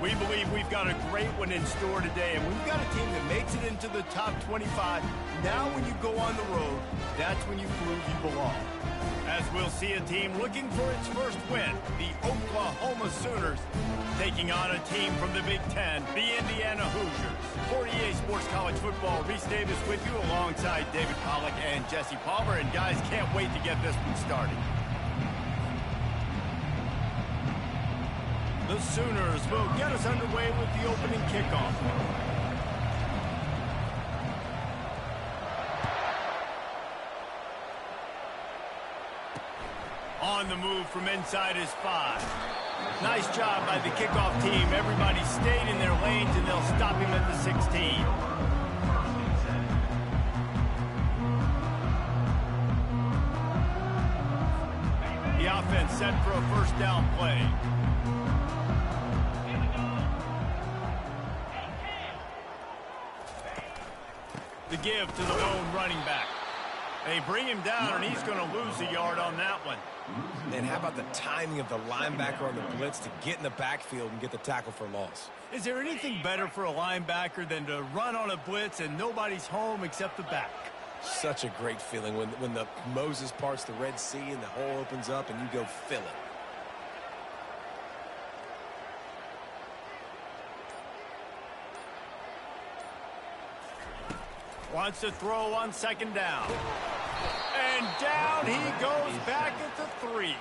We believe we've got a great one in store today, and we've got a team that makes it into the top 25. Now when you go on the road, that's when you prove you belong. As we'll see a team looking for its first win, the Oklahoma Sooners taking on a team from the Big Ten, the Indiana Hoosiers. For EA Sports College Football, Reese Davis with you alongside David Pollack and Jesse Palmer. And guys, can't wait to get this one started. The Sooners will get us underway with the opening kickoff. On the move from inside his 5. Nice job by the kickoff team. Everybody stayed in their lanes, and they'll stop him at the 16. The offense set for a first down play. The give to the lone running back. They bring him down, and he's going to lose a yard on that one. And how about the timing of the linebacker on the blitz to get in the backfield and get the tackle for loss? Is there anything better for a linebacker than to run on a blitz and nobody's home except the back? Such a great feeling when the Moses parts the Red Sea and the hole opens up and you go fill it. Wants to throw on second down. And down he goes back at the 3.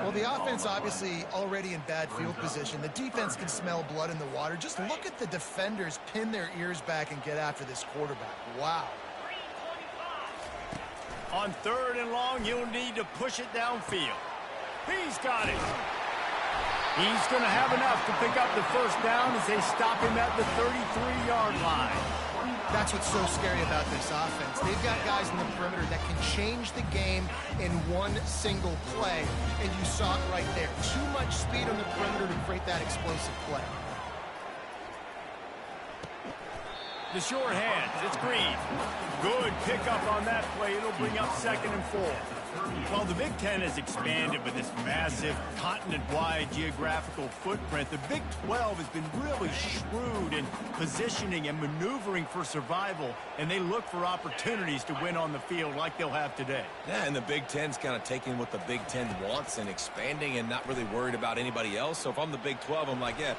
Well, the offense obviously already in bad field position. The defense can smell blood in the water. Just look at the defenders pin their ears back and get after this quarterback. Wow. On 3rd and long, you'll need to push it downfield. He's got it. He's going to have enough to pick up the first down as they stop him at the 33-yard line. That's what's so scary about this offense. They've got guys in the perimeter that can change the game in one single play, and you saw it right there. Too much speed on the perimeter to create that explosive play. The short hands, it's Green. Good pickup on that play. It'll bring up 2nd and 4. While the Big Ten has expanded with this massive continent-wide geographical footprint, the Big 12 has been really shrewd in positioning and maneuvering for survival, and they look for opportunities to win on the field like they'll have today. Yeah, and the Big Ten's kind of taking what the Big Ten wants and expanding and not really worried about anybody else. So if I'm the Big 12, I'm like, yeah,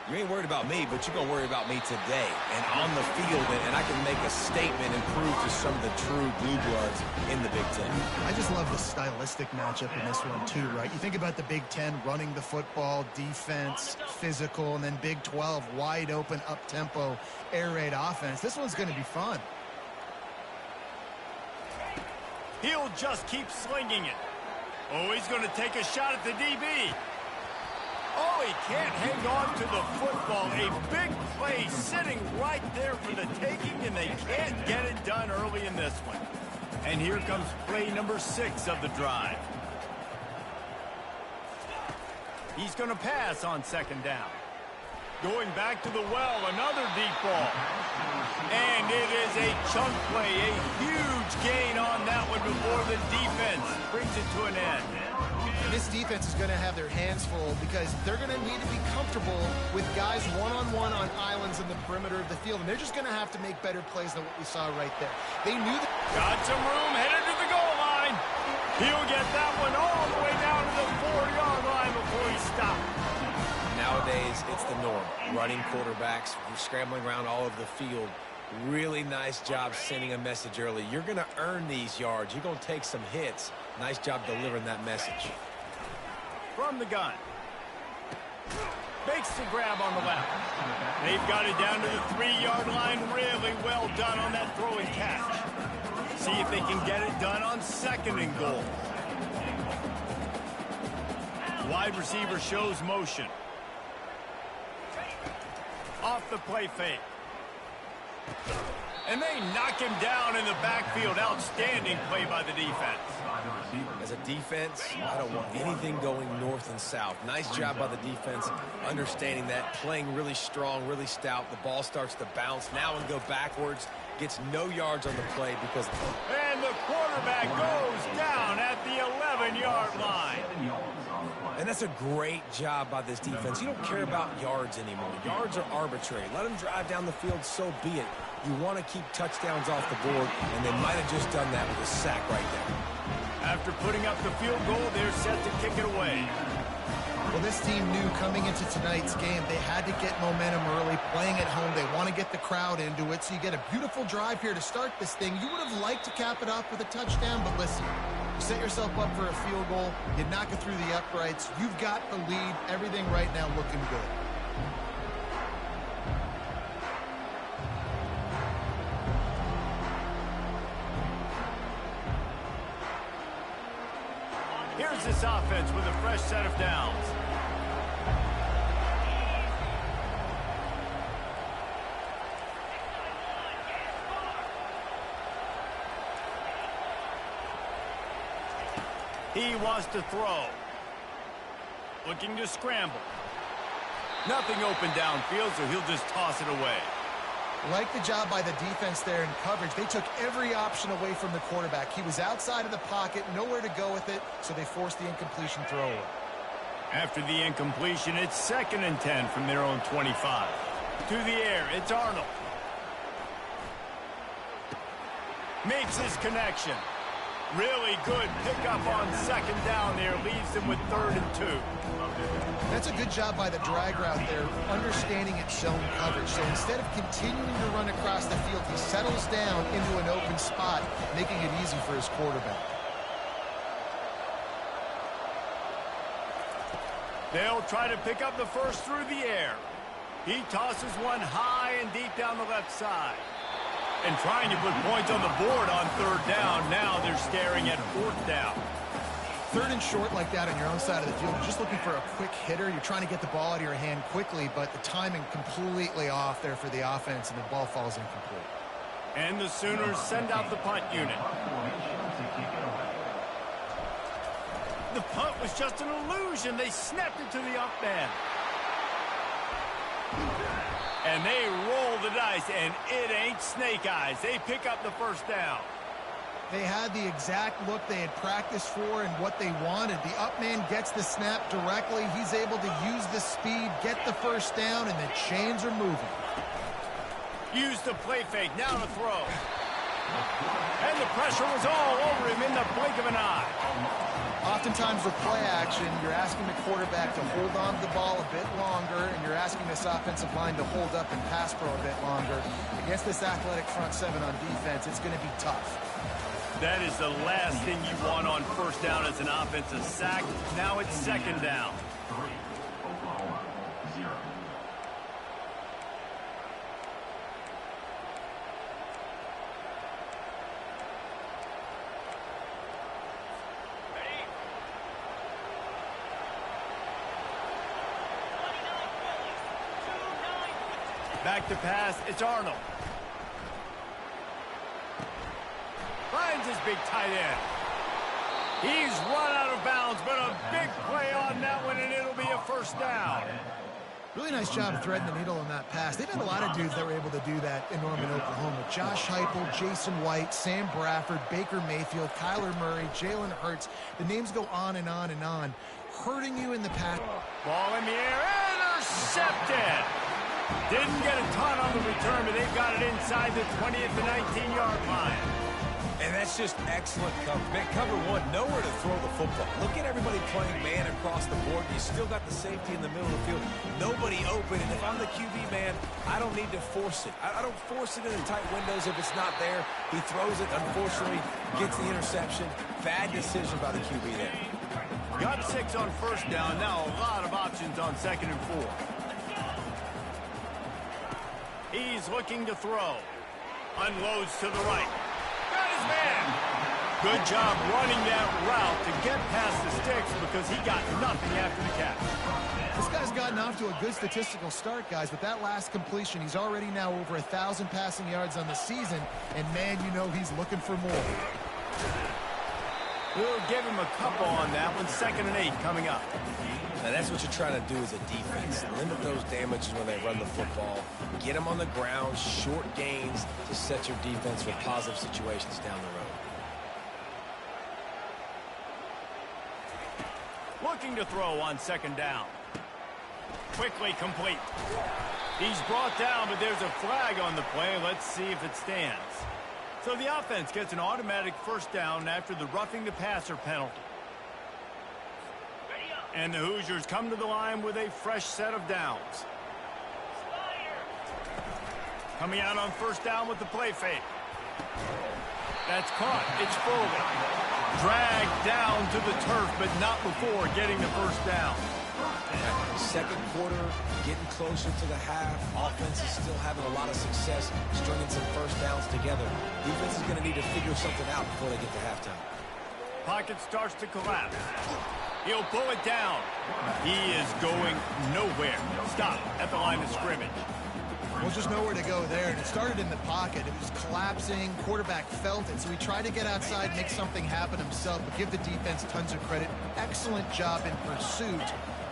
you ain't worried about me, but you're going to worry about me today and on the field, and I can make a statement and prove to some of the true blue bloods in the Big Ten. I just love the stylistic matchup in this one too, right? You think about the Big Ten running the football, defense, physical, and then Big 12 wide open, up-tempo, air raid offense. This one's going to be fun. He'll just keep slinging it. Oh, he's going to take a shot at the DB. Oh, he can't hang on to the football. A big play sitting right there for the taking, and they can't get it done early in this one. And here comes play number 6 of the drive. He's going to pass on 2nd down. Going back to the well, another deep ball. And it is a chunk play, a huge gain on that one before the defense brings it to an end. This defense is going to have their hands full because they're going to need to be comfortable with guys one-on-one on islands in the perimeter of the field, and they're just going to have to make better plays than what we saw right there. They knew that. Got some room, headed to the goal line. He'll get that one all the way down to the 4-yard line before he stopped. Nowadays, it's the norm. Running quarterbacks, scrambling around all over the field. Really nice job sending a message early. You're going to earn these yards. You're going to take some hits. Nice job delivering that message. From the gun. Makes the grab on the left. They've got it down to the 3-yard line. Really well done on that throw and catch. See if they can get it done on 2nd and goal. Wide receiver shows motion. Off the play fake. And they knock him down in the backfield. Outstanding play by the defense. As a defense, I don't want anything going north and south. Nice job by the defense, understanding that, playing really strong, really stout. The ball starts to bounce now and go backwards. Gets no yards on the play because... And the quarterback goes down at the 11-yard line. And that's a great job by this defense. You don't care about yards anymore. Yards are arbitrary. Let them drive down the field, so be it. You want to keep touchdowns off the board, and they might have just done that with a sack right there. After putting up the field goal, they're set to kick it away. Well, this team knew coming into tonight's game they had to get momentum early, playing at home. They want to get the crowd into it, so you get a beautiful drive here to start this thing. You would have liked to cap it off with a touchdown, but listen, you set yourself up for a field goal, you knock it through the uprights, you've got the lead, everything right now looking good. Here's this offense with a fresh set of downs. He wants to throw. Looking to scramble. Nothing open downfield, so he'll just toss it away. Like the job by the defense there in coverage. They took every option away from the quarterback. He was outside of the pocket, nowhere to go with it, so they forced the incompletion throw. After the incompletion, it's 2nd and 10 from their own 25. To the air, it's Arnold. Makes his connection. Really good pickup on 2nd down there. Leaves them with 3rd and 2. That's a good job by the drag route there, understanding its zone coverage. So instead of continuing to run across the field, he settles down into an open spot, making it easy for his quarterback. They'll try to pick up the first through the air. He tosses one high and deep down the left side. And trying to put points on the board on 3rd down. Now they're staring at 4th down. 3rd and short like that on your own side of the field. You're just looking for a quick hitter. You're trying to get the ball out of your hand quickly, but the timing completely off there for the offense, and the ball falls incomplete. And the Sooners send out the punt unit. The punt was just an illusion. They snapped it to the up man. And they roll the dice, and it ain't snake eyes. They pick up the 1st down. They had the exact look they had practiced for and what they wanted. The up man gets the snap directly. He's able to use the speed, get the 1st down, and the chains are moving. Use the play fake. Now to throw. And the pressure was all over him in the blink of an eye. Oftentimes with play action, you're asking the quarterback to hold on to the ball a bit longer, and you're asking this offensive line to hold up and pass pro a bit longer. Against this athletic front 7 on defense, it's going to be tough. That is the last thing you want on 1st down as an offensive sack. Now it's 2nd down. Back to pass, it's Arnold. Finds his big tight end. He's run out of bounds, but a big play on that one, and it'll be a 1st down. Really nice job of threading the needle on that pass. They've had a lot of dudes that were able to do that in Norman, Oklahoma. Josh Heupel, Jason White, Sam Bradford, Baker Mayfield, Kyler Murray, Jalen Hurts. The names go on and on and on. Hurting you in the pass. Ball in the air, intercepted. Didn't get a ton on the return, but they've got it inside the 20 at the 19-yard line. And that's just excellent cover. Man, cover 1, nowhere to throw the football. Look at everybody playing man across the board. You still got the safety in the middle of the field. Nobody open. And if I'm the QB, man, I don't need to force it. I don't force it in the tight windows if it's not there. He throws it, unfortunately, gets the interception. Bad decision by the QB there. Got 6 on 1st down. Now a lot of options on 2nd and 4. He's looking to throw. Unloads to the right. Got his man. Good job running that route to get past the sticks because he got nothing after the catch. This guy's gotten off to a good statistical start, guys. With that last completion, he's already now over 1,000 passing yards on the season. And, man, you know he's looking for more. We'll give him a couple on that one. 2nd and 8 coming up. Now, that's what you're trying to do as a defense. Limit those damages when they run the football. Get them on the ground, short gains to set your defense for positive situations down the road. looking to throw on second down. Quickly complete. He's brought down, but there's a flag on the play. Let's see if it stands. So the offense gets an automatic first down after the roughing the passer penalty. And the Hoosiers come to the line with a fresh set of downs. Coming out on first down with the play fake. That's caught. It's Foley. Dragged down to the turf, but not before getting the first down. Second quarter, getting closer to the half. Offense is still having a lot of success stringing some first downs together. Defense is going to need to figure something out before they get to halftime. Pocket starts to collapse. He'll pull it down. He is going nowhere. Stop at the line of scrimmage. Well, just nowhere to go there. And it started in the pocket. It was collapsing. Quarterback felt it. So he tried to get outside, make something happen himself, but give the defense tons of credit. Excellent job in pursuit.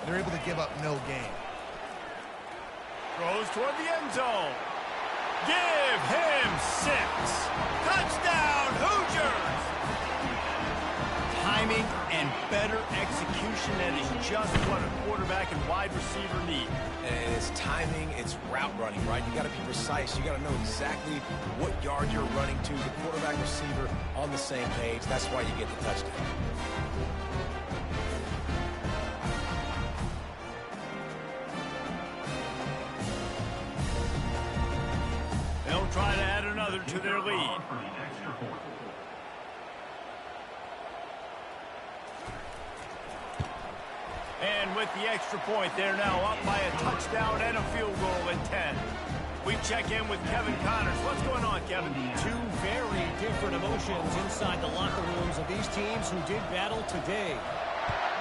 They're able to give up no gain. Throws toward the end zone. Give him 6. Touchdown, Hoosiers! Timing and better execution, that is just what a quarterback and wide receiver need. And it's timing, it's route running, right? You got to be precise. You got to know exactly what yard you're running to. The quarterback receiver on the same page. That's why you get the touchdown. They'll try to add another to their lead. And with the extra point, they're now up by a touchdown and a field goal at 10. We check in with Kevin Connors. What's going on, Kevin? Two very different emotions inside the locker rooms of these teams who did battle today.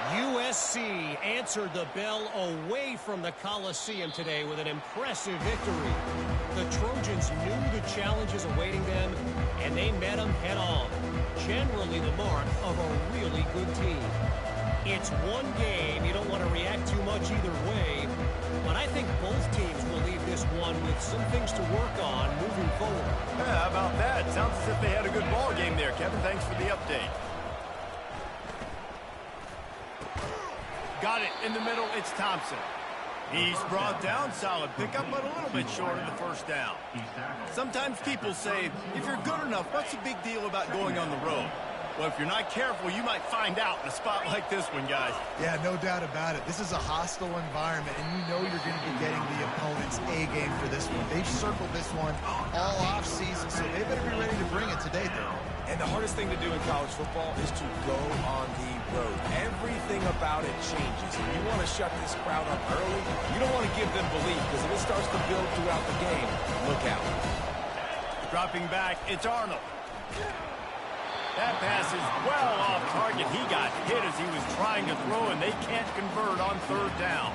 USC answered the bell away from the Coliseum today with an impressive victory. The Trojans knew the challenges awaiting them, and they met them head-on. Generally the mark of a really good team. It's one game. You don't want to react too much either way, but I think both teams will leave this one with some things to work on moving forward. Yeah, how about that? Sounds as if they had a good ball game there, Kevin. Thanks for the update. Got it in the middle. It's Thompson. He's brought down. Solid pickup, but a little bit short of the first down. Sometimes people say, if you're good enough, what's the big deal about going on the road? Well, if you're not careful, you might find out in a spot like this one, guys. Yeah, no doubt about it. This is a hostile environment, and you know you're going to be getting the opponent's A game for this one. They've circled this one all off-season, so they better be ready to bring it today, though. And the hardest thing to do in college football is to go on the road. Everything about it changes. If you want to shut this crowd up early, you don't want to give them belief, because if it starts to build throughout the game, look out. Dropping back, it's Arnold. That pass is well off target. He got hit as he was trying to throw, and they can't convert on third down.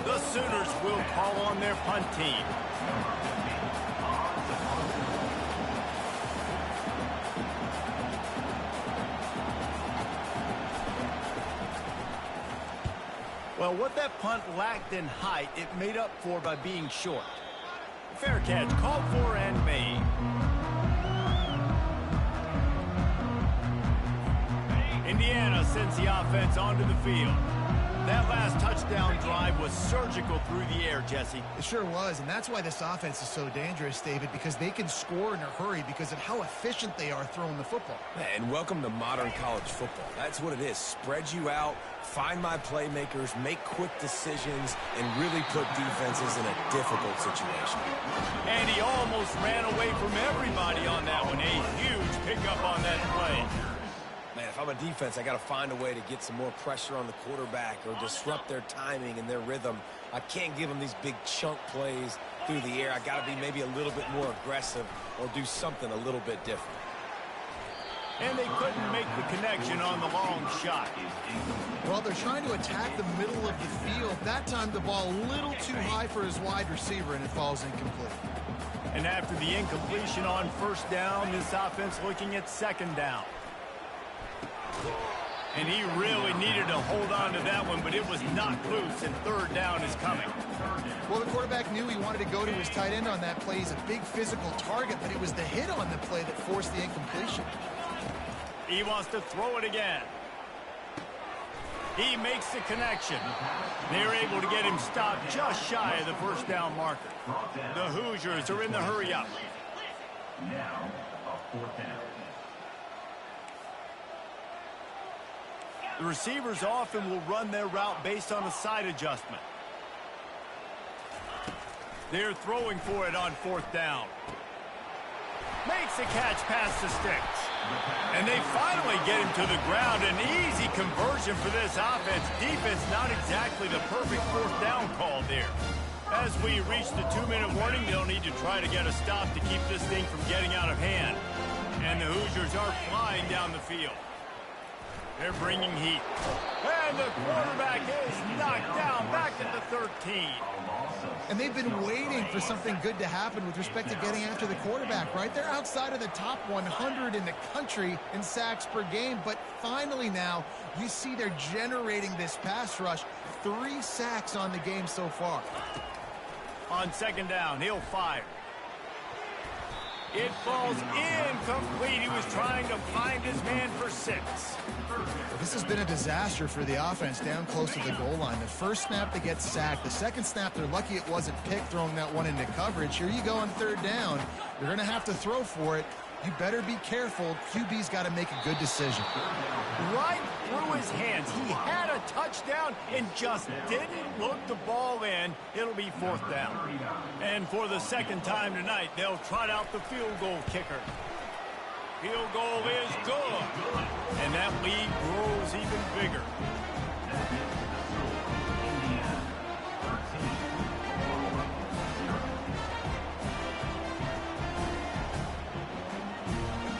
The Sooners will call on their punt team. Well, what that punt lacked in height, it made up for by being short. Fair catch, called for and made. Indiana sends the offense onto the field. That last touchdown drive was surgical through the air, Jesse. It sure was, and that's why this offense is so dangerous, David, because they can score in a hurry because of how efficient they are throwing the football. And welcome to modern college football. That's what it is. Spread you out, find my playmakers, make quick decisions, and really put defenses in a difficult situation. And he almost ran away from everybody on that one. A huge pickup on that play. Man, if I'm a defense, I got to find a way to get some more pressure on the quarterback or disrupt their timing and their rhythm. I can't give them these big chunk plays through the air. I got to be maybe a little bit more aggressive or do something a little bit different. And they couldn't make the connection on the long shot. Well, they're trying to attack the middle of the field. That time the ball a little too high for his wide receiver, and it falls incomplete. And after the incompletion on first down, this offense looking at second down. And he really needed to hold on to that one, but it was knocked loose, and third down is coming. Well, the quarterback knew he wanted to go to his tight end on that play. He's a big physical target, but it was the hit on the play that forced the incompletion. He wants to throw it again. He makes the connection. They're able to get him stopped just shy of the first down marker. The Hoosiers are in the hurry-up. Now, a 4th down. The receivers often will run their route based on a side adjustment. They're throwing for it on 4th down. Makes the catch past the sticks. And they finally get him to the ground. An easy conversion for this offense. Defense not exactly the perfect 4th down call there. As we reach the 2-minute warning, they'll need to try to get a stop to keep this thing from getting out of hand. And the Hoosiers are flying down the field. They're bringing heat. And the quarterback is knocked down back at the 13. And they've been waiting for something good to happen with respect to getting after the quarterback, right? They're outside of the top 100 in the country in sacks per game, but finally now you see they're generating this pass rush. 3 sacks on the game so far. On 2nd down, he'll fire. It falls incomplete. He was trying to find his man for 6. This has been a disaster for the offense down close to the goal line. The first snap, they get sacked. The second snap, they're lucky it wasn't picked, throwing that one into coverage. Here you go on 3rd down. You're going to have to throw for it. You better be careful. QB's got to make a good decision. Right through his hands. He had a touchdown and just didn't look the ball in. It'll be 4th down. And for the 2nd time tonight, they'll trot out the field goal kicker. Field goal is good. And that lead grows even bigger.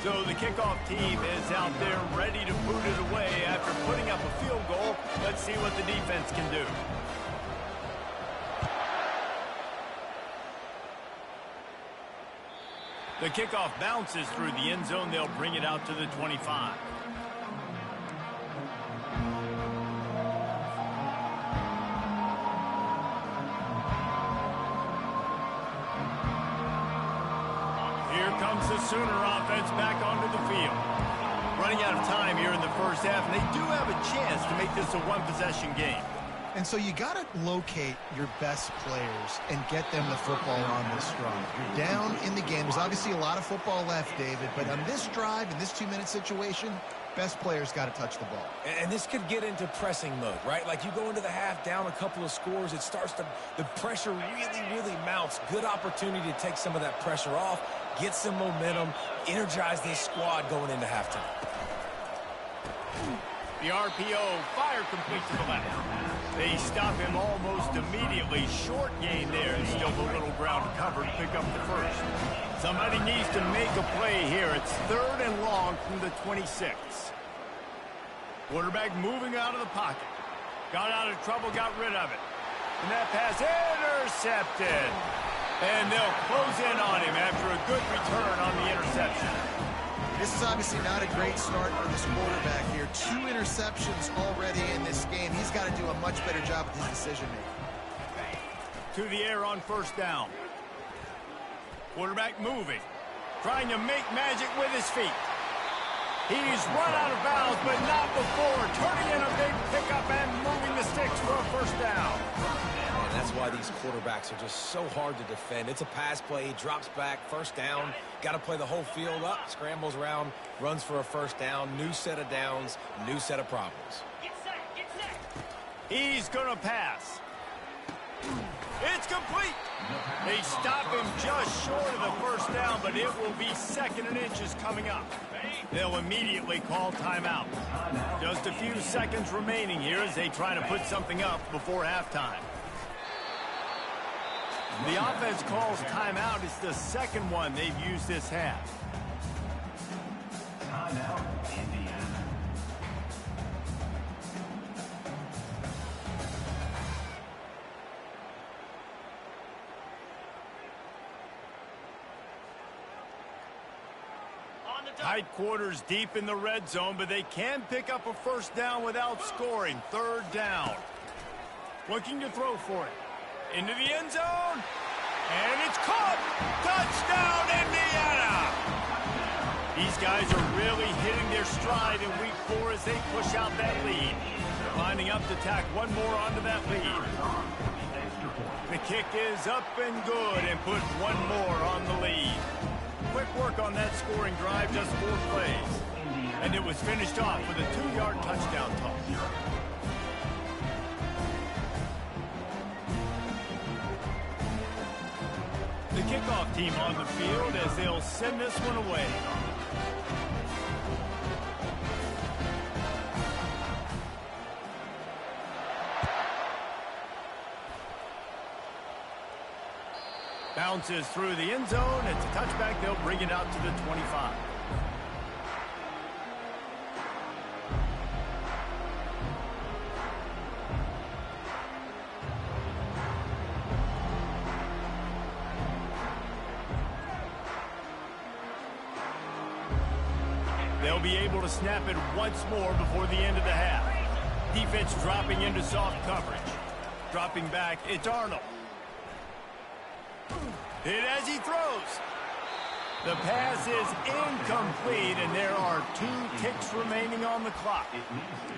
So the kickoff team is out there ready to boot it away after putting up a field goal. Let's see what the defense can do. The kickoff bounces through the end zone. They'll bring it out to the 25. Here comes the Sooner offense back onto the field. Running out of time here in the first half, and they do have a chance to make this a one-possession game. And so you got to locate your best players and get them the football on this drive. You're down in the game. There's obviously a lot of football left, David, but on this drive, in this 2-minute situation, best players got to touch the ball. And this could get into pressing mode, right? Like you go into the half down a couple of scores, it starts to, the pressure really mounts. Good opportunity to take some of that pressure off, get some momentum, energize this squad going into halftime. The RPO, fire complete to the left. They stop him almost immediately. Short gain there, and still a little ground to cover to pick up the first. Somebody needs to make a play here. It's 3rd and long from the 26. Quarterback moving out of the pocket. Got out of trouble, got rid of it. And that pass intercepted. And they'll close in on him after a good return on the interception. This is obviously not a great start for this quarterback here. 2 interceptions already in this game. He's got to do a much better job with his decision-making. To the air on 1st down. Quarterback moving. Trying to make magic with his feet. He's run out of bounds, but not before. Turning in a big pickup and moving the sticks for a 1st down. And that's why these quarterbacks are just so hard to defend. It's a pass play, he drops back, 1st down. Got to play the whole field up, scrambles around, runs for a 1st down. New set of downs, new set of problems. He's going to pass. It's complete. They stop him just short of the 1st down, but it will be 2nd and inches coming up. They'll immediately call timeout. Just a few seconds remaining here as they try to put something up before halftime. The offense calls timeout. It's the 2nd one they've used this half. Timeout, Indiana. Tight quarters deep in the red zone, but they can pick up a 1st down without scoring. 3rd down. Looking to throw for it. Into the end zone. And it's caught. Touchdown, Indiana. These guys are really hitting their stride in week 4 as they push out that lead. Lining up to tack one more onto that lead. The kick is up and good and put one more on the lead. Quick work on that scoring drive, just 4 plays. And it was finished off with a 2-yard touchdown toss. The kickoff team on the field as they'll send this one away. Bounces through the end zone. It's a touchback. They'll bring it out to the 25. They'll be able to snap it once more before the end of the half. Defense dropping into soft coverage. Dropping back, it's Arnold. Hit as he throws. The pass is incomplete, and there are 2 ticks remaining on the clock.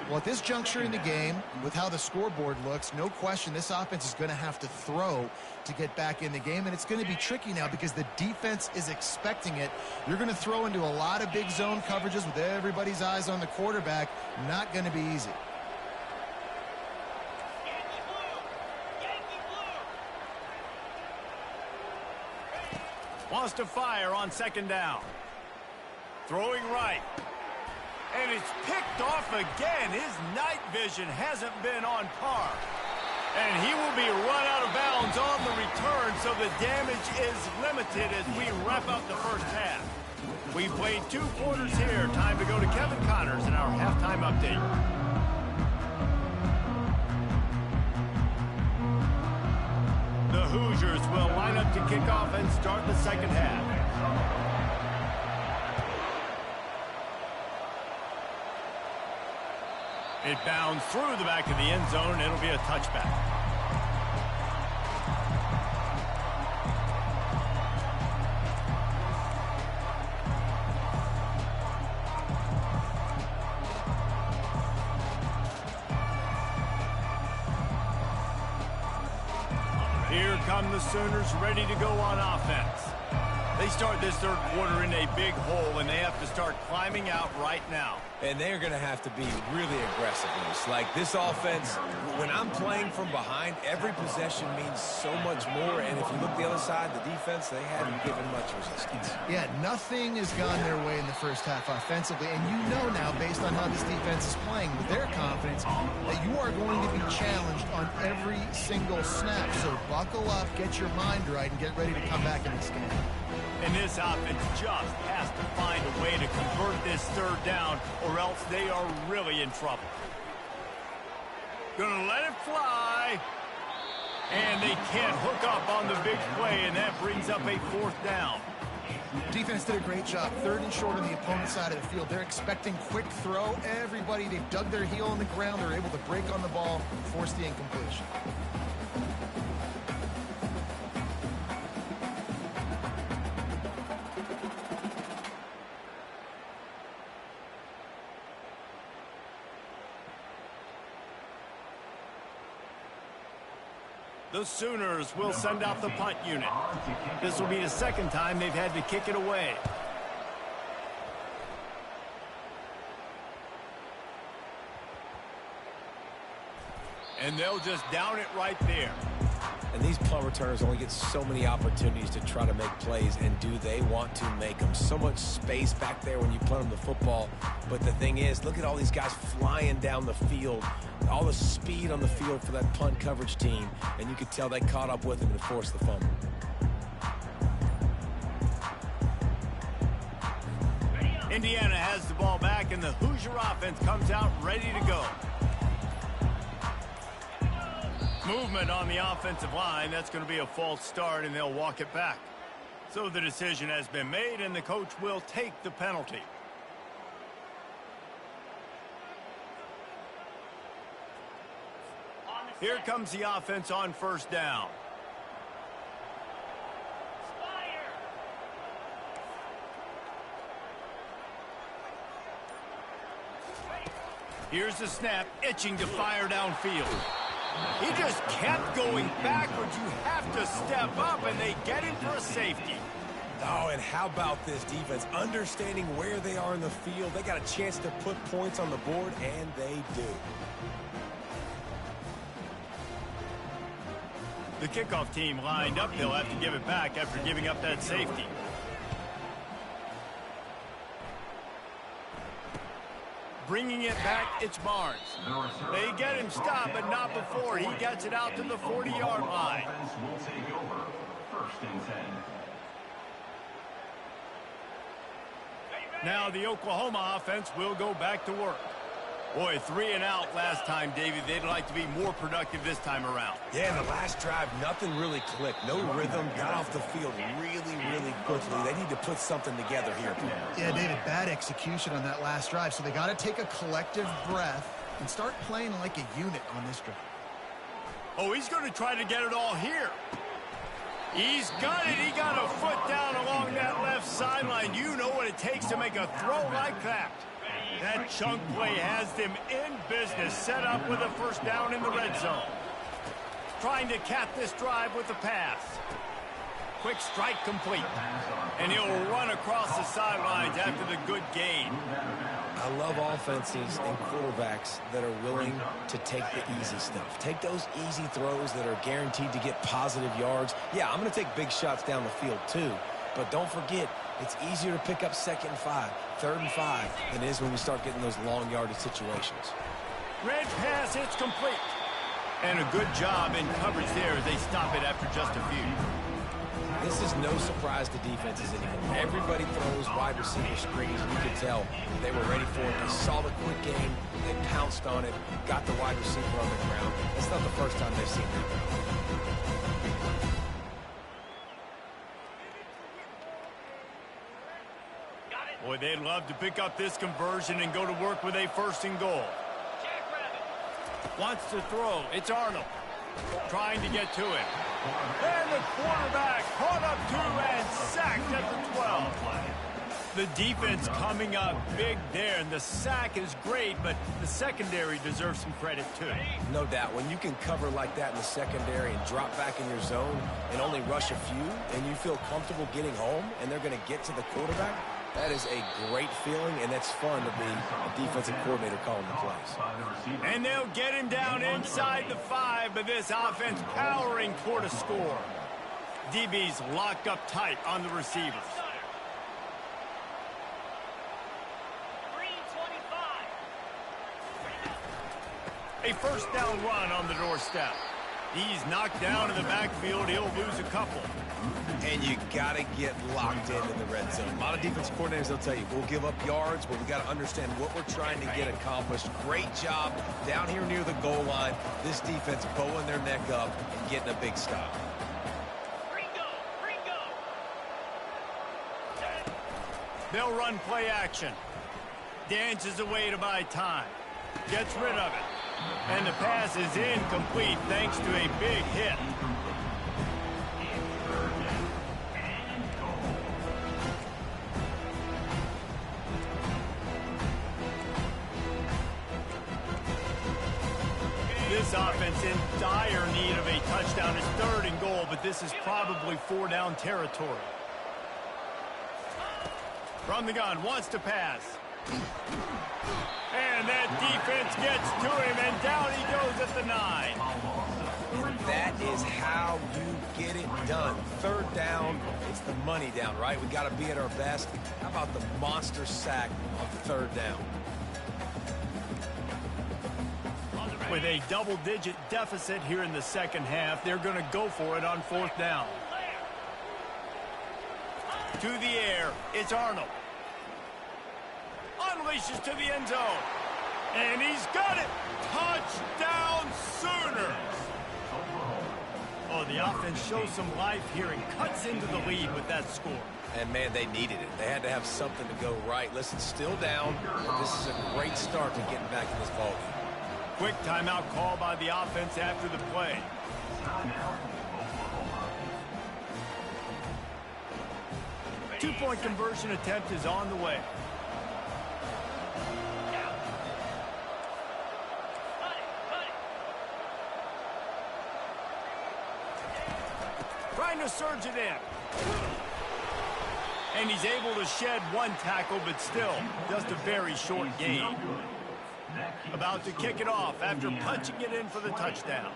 Well, at this juncture in the game, with how the scoreboard looks, no question this offense is going to have to throw to get back in the game, and it's going to be tricky now because the defense is expecting it. You're going to throw into a lot of big zone coverages with everybody's eyes on the quarterback. Not going to be easy. Wants to fire on 2nd down. Throwing right. And it's picked off again. His night vision hasn't been on par. And he will be run out of bounds on the return, so the damage is limited as we wrap up the first half. We played 2 quarters here. Time to go to Kevin Connors in our halftime update. The Hoosiers will line up to kick off and start the second half. It bounds through the back of the end zone, and it'll be a touchback. Here come the Sooners ready to go on offense. They start this 3rd quarter in a big hole, and they have to start climbing out right now. And they're going to have to be really aggressive in this. Like this offense, when I'm playing from behind, every possession means so much more. And if you look the other side, the defense, they haven't given much resistance. Yeah, nothing has gone their way in the first half offensively. And you know now, based on how this defense is playing with their confidence, that you are going to be challenged on every single snap. So buckle up, get your mind right, and get ready to come back in this game. And this offense just has to find a way to convert this 3rd down, or else they are really in trouble. Gonna let it fly. And they can't hook up on the big play, and that brings up a 4th down. Defense did a great job. 3rd and short on the opponent's side of the field. They're expecting quick throw. Everybody, they've dug their heel in the ground. They're able to break on the ball, force the incompletion. The Sooners will send out the punt unit. This will be the 2nd time they've had to kick it away. And they'll just down it right there. And these punt returners only get so many opportunities to try to make plays, and do they want to make them? So much space back there when you punt them the football. But the thing is, look at all these guys flying down the field, all the speed on the field for that punt coverage team, and you could tell they caught up with them and forced the fumble. Indiana has the ball back, and the Hoosier offense comes out ready to go. Movement on the offensive line. That's going to be a false start, and they'll walk it back. So the decision has been made, and the coach will take the penalty. Here comes the offense on 1st down. Here's the snap, itching to fire downfield. He just kept going backwards. You have to step up, and they get him for a safety. Oh, and how about this defense? Understanding where they are in the field. They got a chance to put points on the board, and they do. The kickoff team lined up. They'll have to give it back after giving up that safety. Bringing it back, it's Barnes. They get him stopped, but not before. He gets it out to the 40-yard line. Will take over. First and 10. Now the Oklahoma offense will go back to work. Boy, 3 and out last time, David. They'd like to be more productive this time around. Yeah, in the last drive, nothing really clicked. No rhythm, got off the field really quickly. They need to put something together here. Yeah, David, bad execution on that last drive, so they got to take a collective breath and start playing like a unit on this drive. Oh, he's going to try to get it all here. He's got it. He got a foot down along that left sideline. You know what it takes to make a throw like that. That chunk play has them in business, set up with a first down in the red zone. Trying to cap this drive with the pass. Quick strike complete. And he'll run across the sidelines after the good gain. I love offenses and quarterbacks that are willing to take the easy stuff. Take those easy throws that are guaranteed to get positive yards. Yeah, I'm going to take big shots down the field too. But don't forget, it's easier to pick up 2nd and 5, 3rd and 5 than it is when we start getting those long yardage situations. Red pass, it's complete. And a good job in coverage there as they stop it after just a few. This is no surprise to defenses anymore. Everybody throws wide receiver screens, and you can tell they were ready for it. They saw the quick game, they pounced on it, got the wide receiver on the ground. It's not the first time they've seen that. Boy, they'd love to pick up this conversion and go to work with a 1st and goal. Wants to throw. It's Arnold. Trying to get to it. And the quarterback caught up to and sacked at the 12. The defense coming up big there, and the sack is great, but the secondary deserves some credit too. No doubt. When you can cover like that in the secondary and drop back in your zone and only rush a few, and you feel comfortable getting home, and they're going to get to the quarterback, that is a great feeling, and it's fun to be a defensive coordinator calling the plays. And they'll get him down inside the 5, but this offense powering toward a score. DB's locked up tight on the receivers. A first down run on the doorstep. He's knocked down in the backfield. He'll lose a couple. And you got to get locked into the red zone. A lot of defense coordinators, they'll tell you, we'll give up yards, but we got to understand what we're trying to get accomplished. Great job down here near the goal line. This defense bowing their neck up and getting a big stop. They'll run play action. Dances away to buy time. Gets rid of it. And the pass is incomplete thanks to a big hit. This offense in dire need of a touchdown. It's 3rd and goal, but this is probably 4-down territory. From the gun, wants to pass. And that defense gets to him, and down he goes at the 9. That is how you get it done. 3rd down, it's the money down, right? We got to be at our best. How about the monster sack on 3rd down? With a double-digit deficit here in the second half, they're going to go for it on 4th down. To the air, it's Arnold. Unleashes to the end zone. And he's got it. Touchdown Sooners. Oh, the offense shows some life here and cuts into the lead with that score. And, man, they needed it. They had to have something to go right. Listen, still down, but this is a great start to getting back in this ballgame. Quick timeout call by the offense after the play. Two-point conversion attempt is on the way. to surge it in. And he's able to shed one tackle, but still just a very short gain. About to kick it off after punching it in for the touchdown.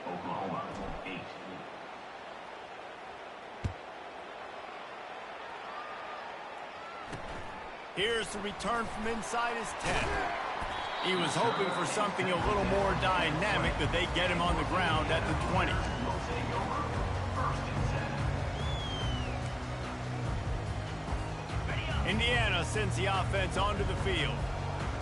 Here's the return from inside his 10. He was hoping for something a little more dynamic, but they get him on the ground at the 20. Indiana sends the offense onto the field.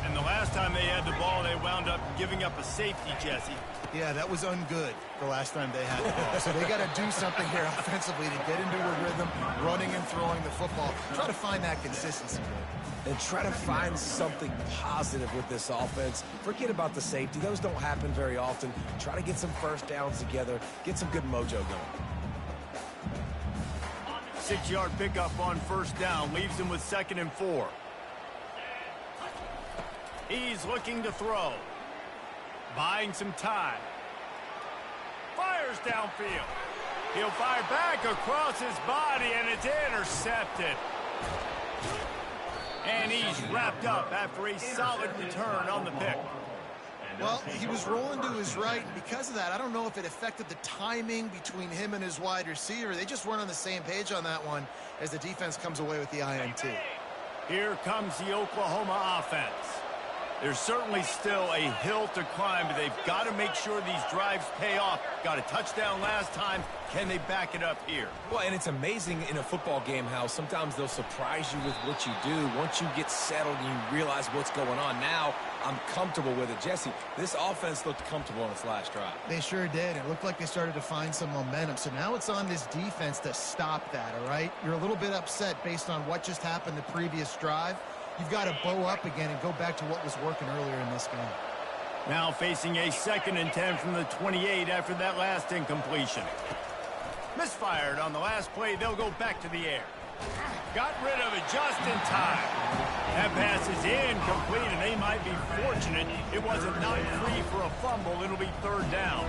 And the last time they had the ball, they wound up giving up a safety, Jesse. Yeah, that was ungood the last time they had the ball. So they got to do something here offensively to get into a rhythm, running and throwing the football. Try to find that consistency. And try to find something positive with this offense. Forget about the safety. Those don't happen very often. Try to get some first downs together. Get some good mojo going. 6-yard pickup on first down. Leaves him with 2nd and 4. He's looking to throw. Buying some time. Fires downfield. He'll fire back across his body, and it's intercepted. And he's wrapped up after a solid return on the pick. Well, he was rolling to his right. Because of that, I don't know if it affected the timing between him and his wide receiver. They just weren't on the same page on that one as the defense comes away with the INT. Here comes the Oklahoma offense. There's certainly still a hill to climb, but they've got to make sure these drives pay off. Got a touchdown last time. Can they back it up here? Well, and it's amazing in a football game how sometimes they'll surprise you with what you do. Once you get settled and you realize what's going on, now I'm comfortable with it. Jesse, this offense looked comfortable on its last drive. They sure did. It looked like they started to find some momentum. So now it's on this defense to stop that, all right? You're a little bit upset based on what just happened the previous drive. You've got to bow up again and go back to what was working earlier in this game. Now facing a 2nd and 10 from the 28 after that last incompletion. Misfired on the last play. They'll go back to the air. Got rid of it just in time. That pass is incomplete, and they might be fortunate it wasn't knocked free for a fumble. It'll be 3rd down.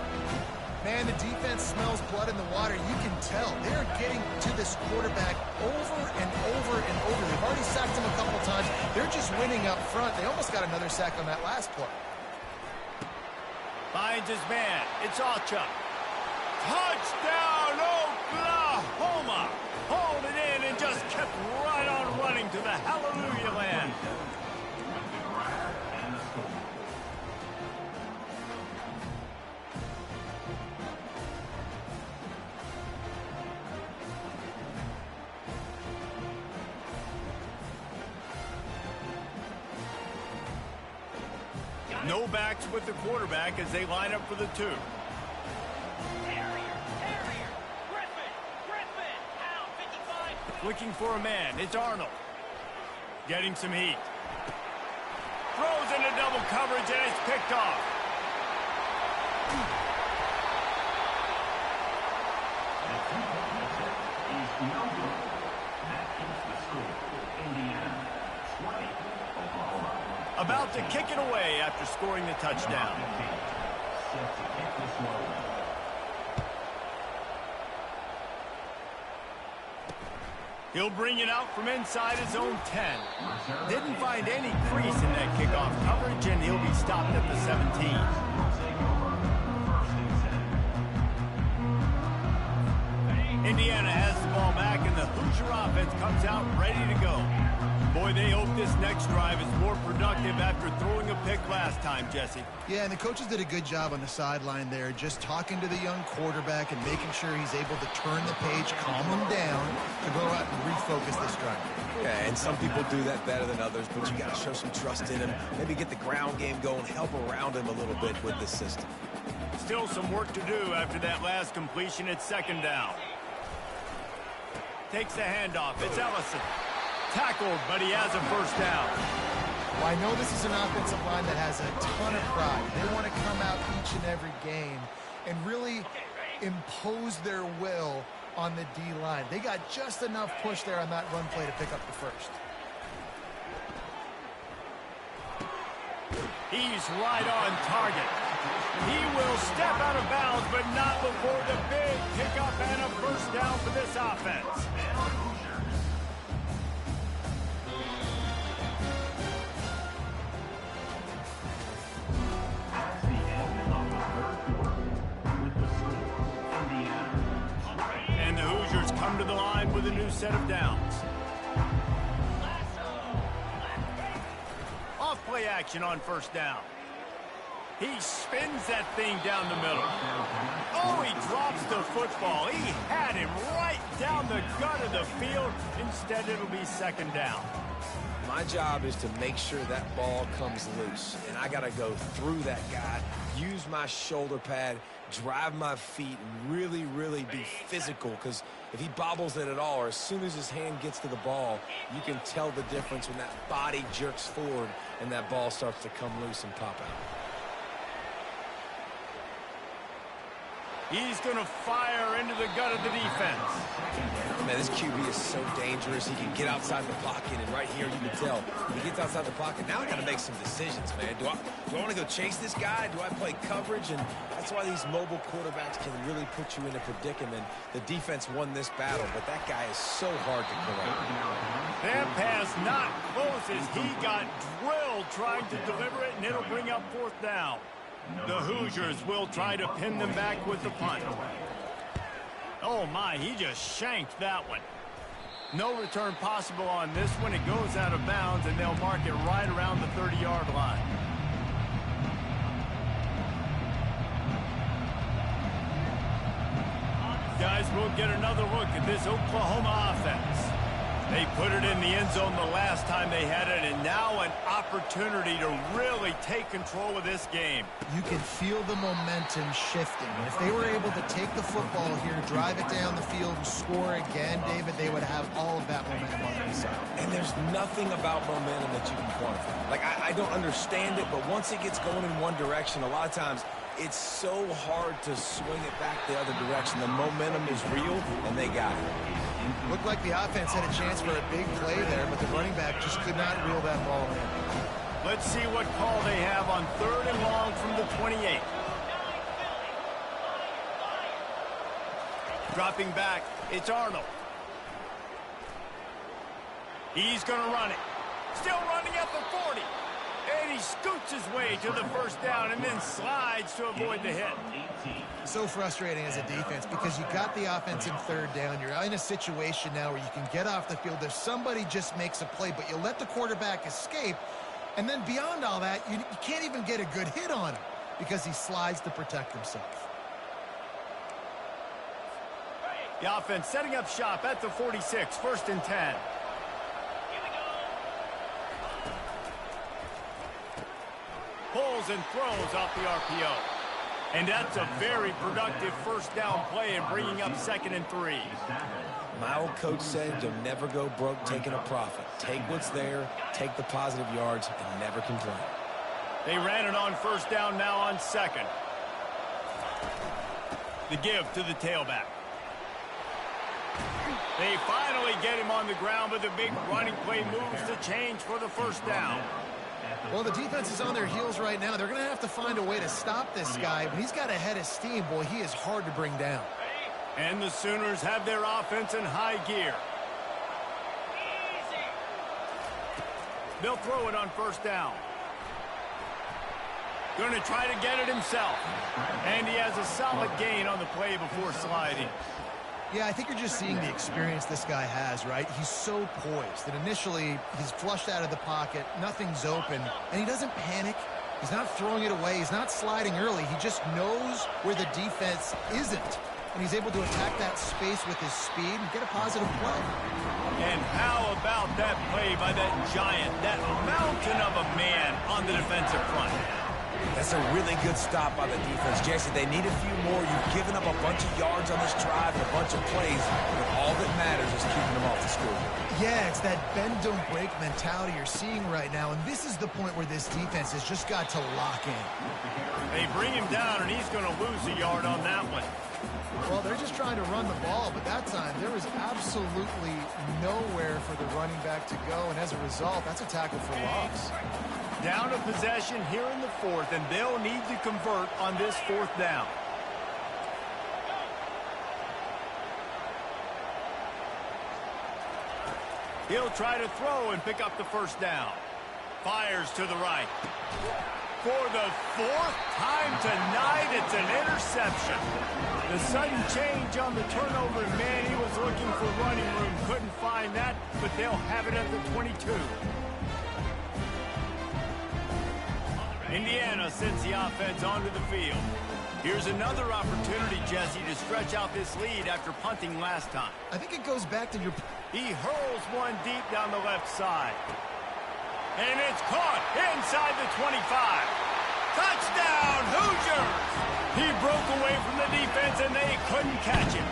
Man, the defense smells blood in the water. You can tell. They're getting to this quarterback over and over and over. They've already sacked him a couple times. They're just winning up front. They almost got another sack on that last play. Finds his man. It's Alcha. Touchdown, Oklahoma! Hauled it in and just kept right on running to the hallelujah land. No backs with the quarterback as they line up for the 2. Looking for a man. It's Arnold. Getting some heat. Throws into double coverage, and it's picked off. About to kick it away after scoring the touchdown. He'll bring it out from inside his own 10. Didn't find any crease in that kickoff coverage, and he'll be stopped at the 17. Indiana has the ball back, and the Hoosier offense comes out ready to go. Boy, they hope this next drive is more productive after throwing a pick last time, Jesse. Yeah, and the coaches did a good job on the sideline there, just talking to the young quarterback and making sure he's able to turn the page, calm him down, to go out and refocus this drive. Yeah, and some people do that better than others, but you got to show some trust in him. Maybe get the ground game going, help around him a little bit with this system. Still some work to do after that last completion. It's 2nd down. Takes the handoff. It's Ellison. Tackled, but he has a first down. Well, I know this is an offensive line that has a ton of pride. They want to come out each and every game and really impose their will on the D-line. They got just enough push there on that run play to pick up the first. He's right on target. He will step out of bounds, but not before the big pickup and a first down for this offense. And the Hoosiers come to the line with a new set of downs. Off play action on first down. He spins that thing down the middle. Oh, he drops the football. He had him right down the gut of the field. Instead, it'll be second down. My job is to make sure that ball comes loose, and I got to go through that guy, use my shoulder pad, drive my feet, and really, really be physical, because if he bobbles it at all, or as soon as his hand gets to the ball, you can tell the difference when that body jerks forward and that ball starts to come loose and pop out. He's going to fire into the gut of the defense. Man, this QB is so dangerous. He can get outside the pocket, and right here you can tell. He gets outside the pocket. Now I got to make some decisions, man. Do I want to go chase this guy? Do I play coverage? And that's why these mobile quarterbacks can really put you in a predicament. The defense won this battle, but that guy is so hard to correct. That pass not close as he got drilled trying to deliver it, and it'll bring up fourth down. The Hoosiers will try to pin them back with the punt. Oh, my, he just shanked that one. No return possible on this one. It goes out of bounds, and they'll mark it right around the 30-yard line. Guys, we'll get another look at this Oklahoma offense. They put it in the end zone the last time they had it, and now an opportunity to really take control of this game. You can feel the momentum shifting. And if they were able to take the football here, drive it down the field, and score again, David, they would have all of that momentum on their side. And there's nothing about momentum that you can quantify. Like, I don't understand it, but once it gets going in one direction, a lot of times it's so hard to swing it back the other direction. The momentum is real, and they got it. Looked like the offense had a chance for a big play there, but the running back just could not reel that ball in. Let's see what call they have on 3rd and long from the 28. Dropping back, it's Arnold. He's going to run it. Still running at the 40. And he scoots his way to the first down and then slides to avoid the hit. So frustrating as a defense because you got the offense in 3rd down. You're in a situation now where you can get off the field if somebody just makes a play, but you let the quarterback escape. And then beyond all that, you can't even get a good hit on him because he slides to protect himself. The offense setting up shop at the 46, 1st and 10. Pulls and throws off the RPO. And that's a very productive first down play and bringing up 2nd and 3. My old coach said you'll never go broke taking a profit. Take what's there, take the positive yards, and never complain. They ran it on first down, now on 2nd. The give to the tailback. They finally get him on the ground, but the big running play moves the change for the first down. Well, the defense is on their heels right now. They're going to have to find a way to stop this guy. When he's got a head of steam, boy, he is hard to bring down. And the Sooners have their offense in high gear. They'll throw it on first down. Going to try to get it himself. And he has a solid gain on the play before sliding. Yeah, I think you're just seeing the experience this guy has, right? He's so poised that initially he's flushed out of the pocket, nothing's open, and he doesn't panic. He's not throwing it away. He's not sliding early. He just knows where the defense isn't, and he's able to attack that space with his speed and get a positive play. And how about that play by that giant, that mountain of a man on the defensive front? That's a really good stop by the defense. Jesse, they need a few more. You've given up a bunch of yards on this drive and a bunch of plays, but all that matters is keeping them off the score. Yeah, it's that bend, don't break mentality you're seeing right now, and this is the point where this defense has just got to lock in. They bring him down, and he's going to lose a yard on that one. Well, they're just trying to run the ball, but that time there was absolutely nowhere for the running back to go, and as a result, that's a tackle for loss. Down a possession here in the fourth, and they'll need to convert on this fourth down. He'll try to throw and pick up the first down. Fires to the right. For the fourth time tonight, it's an interception. The sudden change on the turnover, and man, he was looking for running room. Couldn't find that, but they'll have it at the 22. Indiana sends the offense onto the field. Here's another opportunity, Jesse, to stretch out this lead after punting last time. I think it goes back to your... He hurls one deep down the left side. And it's caught inside the 25. Touchdown, Hoosiers! He broke away from the defense, and they couldn't catch him.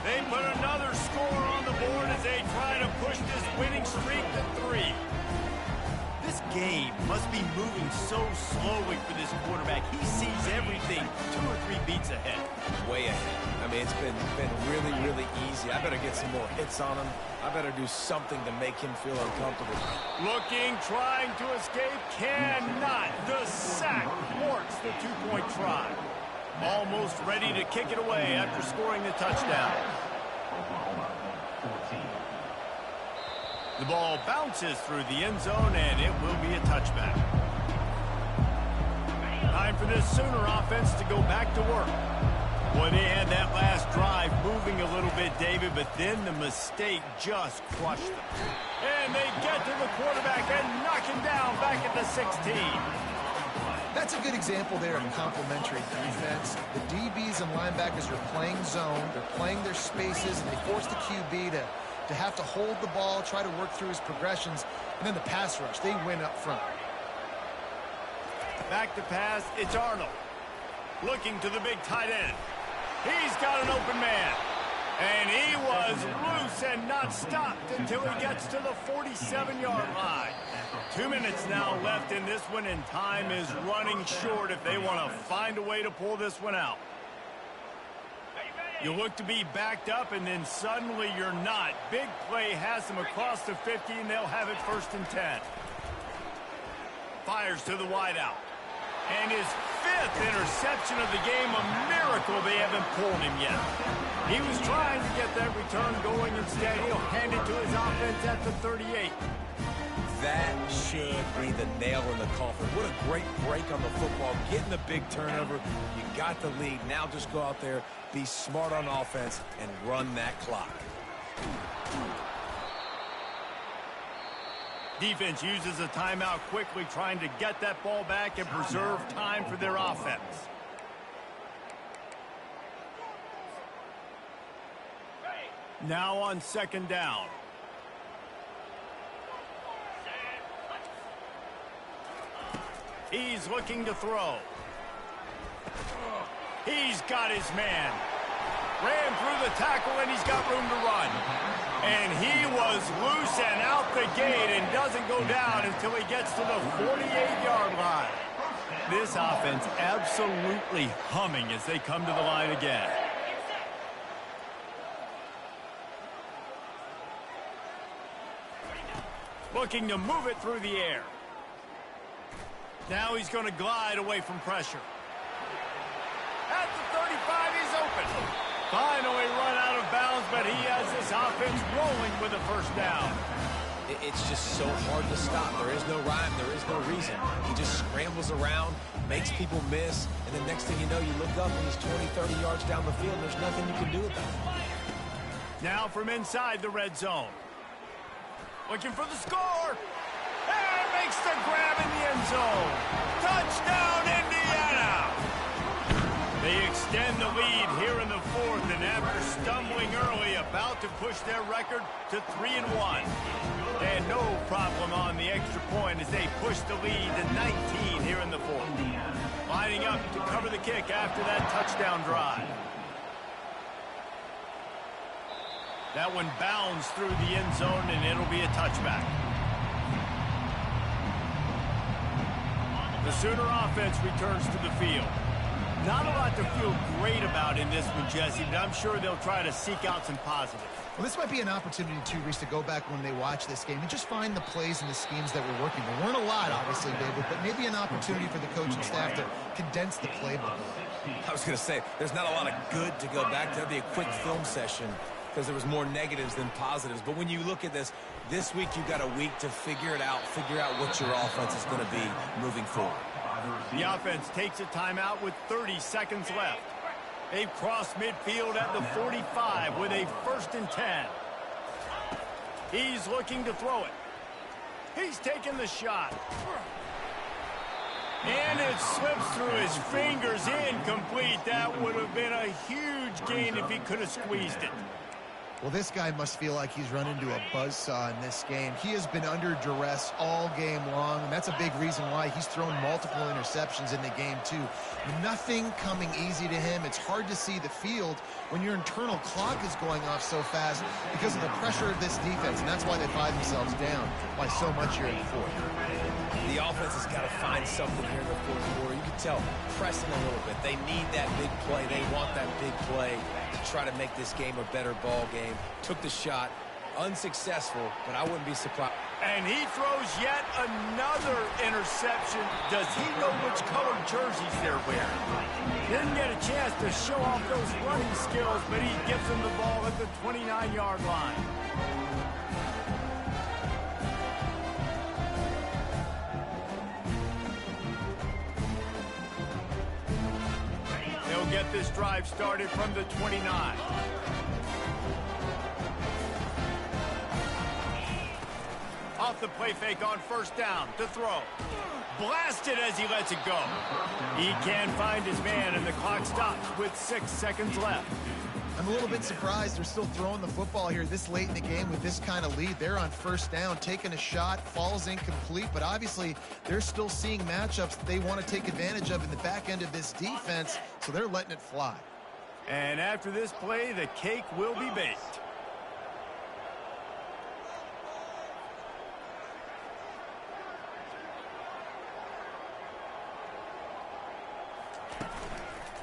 They put another score on the board as they try to push this winning streak to 3. This game must be moving so slowly for this quarterback. He sees everything 2 or 3 beats ahead. Way ahead. I mean, it's been really, really easy. I better get some more hits on him. I better do something to make him feel uncomfortable. Looking, trying to escape, cannot. The sack thwarts the 2-point try. Almost ready to kick it away after scoring the touchdown. The ball bounces through the end zone, and it will be a touchback. Time for this Sooner offense to go back to work. Boy, they had that last drive moving a little bit, David, but then the mistake just crushed them. And they get to the quarterback and knock him down back at the 16. That's a good example there of complementary defense. The DBs and linebackers are playing zone. They're playing their spaces, and they force the QB to have to hold the ball, try to work through his progressions, and then the pass rush. They win up front. Back to pass, it's Arnold. Looking to the big tight end. He's got an open man. And he was loose and not stopped until he gets to the 47-yard line. 2 minutes now left in this one, and time is running short if they want to find a way to pull this one out. You look to be backed up, and then suddenly you're not. Big play has them across the 50, and they'll have it 1st and 10. Fires to the wideout. And his 5th interception of the game, a miracle they haven't pulled him yet. He was trying to get that return going. Instead, he'll hand it to his offense at the 38. That should be the nail in the coffin. What a great break on the football. Getting the big turnover. You got the lead. Now just go out there, be smart on offense, and run that clock. Defense uses a timeout quickly, trying to get that ball back and preserve time for their offense. Now on 2nd down. He's looking to throw. He's got his man. Ran through the tackle, and he's got room to run. And he was loose and out the gate and doesn't go down until he gets to the 48-yard line. This offense absolutely humming as they come to the line again. Looking to move it through the air. Now he's going to glide away from pressure. At the 35, he's open. Finally run out of bounds, but he has this offense rolling with a 1st down. It's just so hard to stop. There is no rhyme. There is no reason. He just scrambles around, makes people miss, and the next thing you know, you look up and he's 20, 30 yards down the field, and there's nothing you can do about it. Now from inside the red zone. Looking for the score. And makes the grab in the end zone. Touchdown, Indiana! They extend the lead here in the 4th, and after stumbling early, about to push their record to 3-1. And no problem on the extra point as they push the lead to 19 here in the 4th. Lining up to cover the kick after that touchdown drive. That one bounds through the end zone, and it'll be a touchback. The Sooner offense returns to the field. Not a lot to feel great about in this one, Jesse, but I'm sure they'll try to seek out some positives. Well, this might be an opportunity, too, Reese, to go back when they watch this game and just find the plays and the schemes that were working. There weren't a lot, obviously, David, but maybe an opportunity for the coaching staff to condense the playbook. I was going to say, there's not a lot of good to go back to. That'd be a quick film session because there was more negatives than positives. But when you look at this week you've got a week to figure it out, figure out what your offense is going to be moving forward. The offense takes a timeout with 30 seconds left. They've crossed midfield at the 45 with a 1st and 10. He's looking to throw it. He's taking the shot. And it slips through his fingers, incomplete. That would have been a huge gain if he could have squeezed it. Well, this guy must feel like he's run into a buzzsaw in this game. He has been under duress all game long, and that's a big reason why he's thrown multiple interceptions in the game, too. Nothing coming easy to him. It's hard to see the field when your internal clock is going off so fast because of the pressure of this defense, and that's why they find themselves down by so much here in the fourth. The offense has got to find something here in the fourth quarter. You can tell pressing a little bit. They need that big play. They want that big play to try to make this game a better ball game. Took the shot, unsuccessful, but I wouldn't be surprised. And he throws yet another interception. Does he know which colored jerseys they're wearing? Didn't get a chance to show off those running skills, but he gives them the ball at the 29-yard line. They'll get this drive started from the 29. Off the play fake on 1st down to throw. Blasted as he lets it go. He can't find his man, and the clock stops with 6 seconds left. I'm a little bit surprised they're still throwing the football here this late in the game with this kind of lead. They're on 1st down, taking a shot, falls incomplete, but obviously they're still seeing matchups that they want to take advantage of in the back end of this defense, so they're letting it fly. And after this play, the cake will be baked.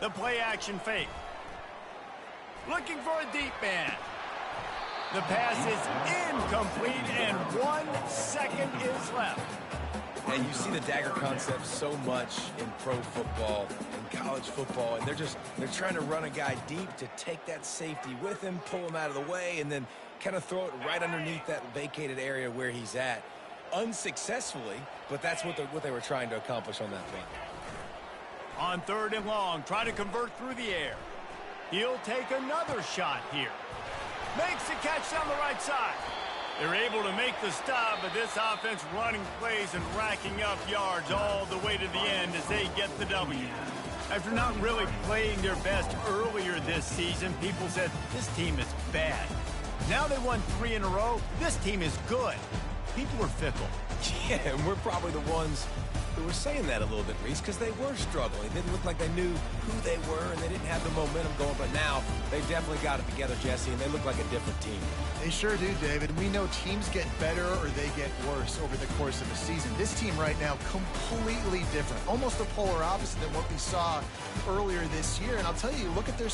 The play action fake. Looking for a deep man. The pass is incomplete, and 1 second is left. And you see the dagger concept so much in pro football and college football, and they're trying to run a guy deep to take that safety with him, pull him out of the way, and then kind of throw it right underneath that vacated area where he's at. Unsuccessfully, but that's what they were trying to accomplish on that play. On 3rd and long, try to convert through the air. He'll take another shot here. Makes the catch down the right side. They're able to make the stop, but this offense running plays and racking up yards all the way to the end as they get the W. After not really playing their best earlier this season, people said, this team is bad. Now they won 3 in a row. This team is good. People are fickle. Yeah, and we're probably the ones who were saying that a little bit, Reese, because they were struggling. It didn't look like they knew who they were, and they didn't have the momentum going. But now they've definitely got it together, Jesse, and they look like a different team. They sure do, David. We know teams get better or they get worse over the course of a season. This team right now, completely different. Almost the polar opposite than what we saw earlier this year. And I'll tell you, look at their